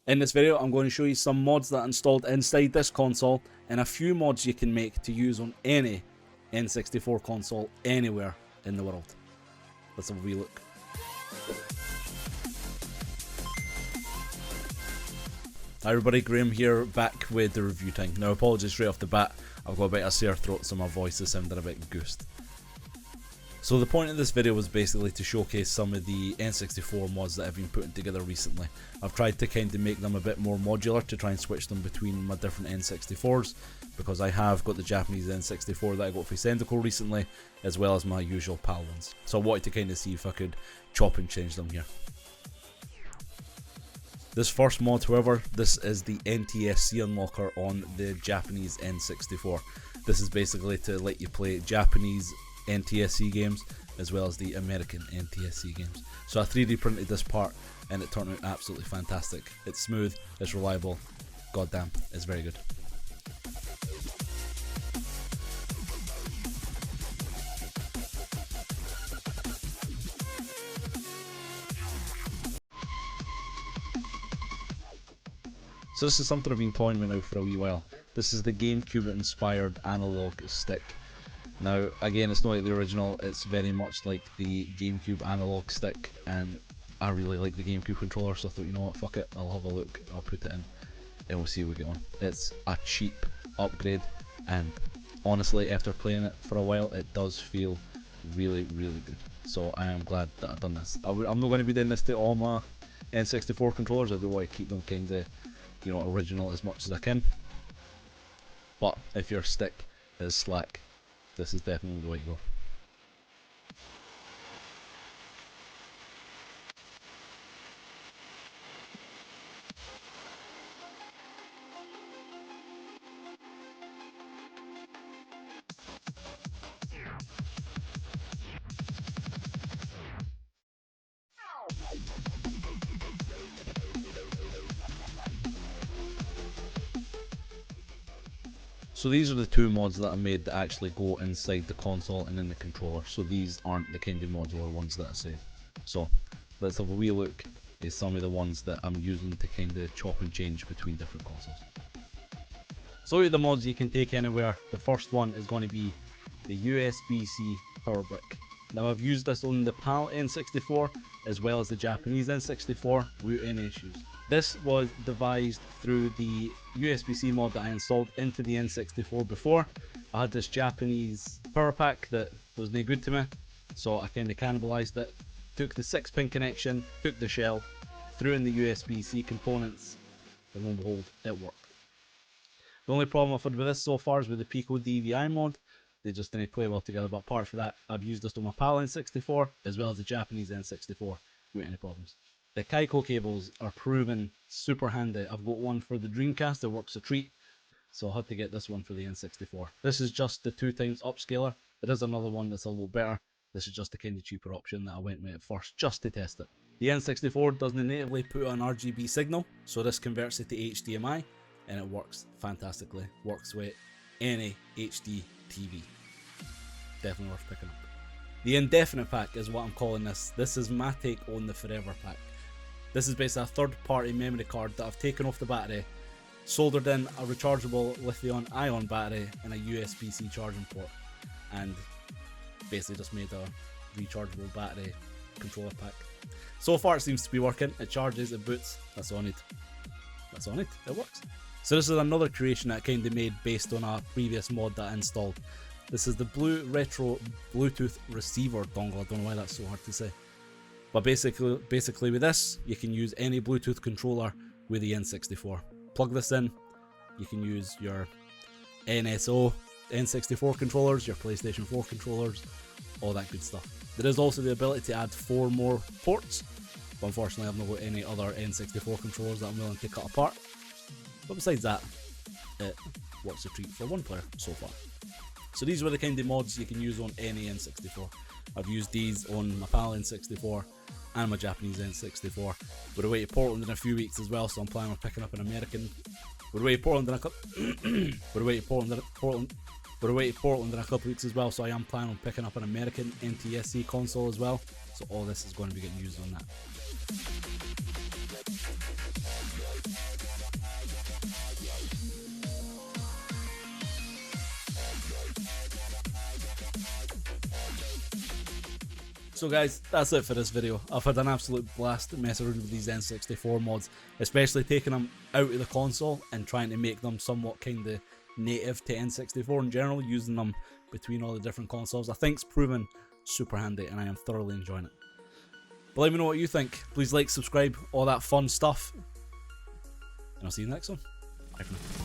In this video, I'm going to show you some mods that are installed inside this console and a few mods you can make to use on any N64 console anywhere in the world. Let's have a wee look. Hi everybody, Graham here, back with the review time. Now apologies straight off the bat, I've got a bit of a sore throat so my voice is sounding a bit goosed. So the point of this video was basically to showcase some of the N64 mods that I've been putting together recently. I've tried to kind of make them a bit more modular to try and switch them between my different N64s, because I have got the Japanese N64 that I got for Diskord recently, as well as my usual PAL ones. So I wanted to kind of see if I could chop and change them here. This first mod, however, this is the NTSC unlocker on the Japanese N64. This is basically to let you play Japanese NTSC games as well as the American NTSC games. So I 3D printed this part and it turned out absolutely fantastic. It's smooth, it's reliable, goddamn, it's very good. So this is something I've been toying with now for a wee while. This is the GameCube inspired analog stick. Now again, it's not like the original, it's very much like the GameCube analog stick, and I really like the GameCube controller, so I thought, you know what, fuck it, I'll have a look, I'll put it in and we'll see how we get on. It's a cheap upgrade, and honestly after playing it for a while it does feel really good. So I am glad that I've done this. I'm not going to be doing this to all my N64 controllers. I do want to keep them kind of, you know, original as much as I can, but if your stick is slack, this is definitely the way to go. So these are the two mods that I made that actually go inside the console and in the controller. So these aren't the kind of modular ones that I say. So let's have a wee look at some of the ones that I'm using to kind of chop and change between different consoles. So the mods you can take anywhere. The first one is going to be the USB-C power brick. Now I've used this on the PAL N64 as well as the Japanese N64 without any issues. This was devised through the USB-C mod that I installed into the N64 before. I had this Japanese power pack that was no good to me, so I kind of cannibalized it. Took the 6-pin connection, took the shell, threw in the USB-C components, and lo and behold, it worked. The only problem I've had with this so far is with the Pico DVI mod. They just didn't play well together, but apart from that, I've used this on my PAL N64 as well as the Japanese N64 without any problems. The Kaiko cables are proven super handy. I've got one for the Dreamcast that works a treat, so I had to get this one for the N64. This is just the 2x upscaler. There is another one that's a little better. This is just the kind of cheaper option that I went with at first just to test it. The N64 doesn't natively put an RGB signal, so this converts it to HDMI and it works fantastically. Works with any HD TV. Definitely worth picking up. The indefinite pack is what I'm calling this. This is my take on the forever pack. This is basically a third-party memory card that I've taken off the battery, soldered in a rechargeable lithium-ion battery and a USB-C charging port, and basically just made a rechargeable battery controller pack. So far it seems to be working. It charges, it boots. That's all I need. That's all I need. It works. So this is another creation that I kind of made based on a previous mod that I installed. This is the Blue Retro Bluetooth receiver dongle. I don't know why that's so hard to say. But basically with this, you can use any Bluetooth controller with the N64. Plug this in, you can use your NSO N64 controllers, your PlayStation 4 controllers, all that good stuff. There is also the ability to add 4 more ports, but unfortunately I've not got any other N64 controllers that I'm willing to cut apart. But besides that, it works a treat for one player so far. So these were the kind of mods you can use on any N64. I've used these on my PAL N64 and my Japanese N64. We're away to Portland in a few weeks as well, so I'm planning on picking up an American. We're away to Portland in a couple. We're away to Portland in a couple weeks as well, so I am planning on picking up an American NTSC console as well. So all this is going to be getting used on that. So guys, that's it for this video. I've had an absolute blast messing around with these N64 mods, especially taking them out of the console and trying to make them somewhat kind of native to N64 in general, using them between all the different consoles. I think it's proven super handy and I am thoroughly enjoying it. But let me know what you think. Please like, subscribe, all that fun stuff. And I'll see you in the next one. Bye for now.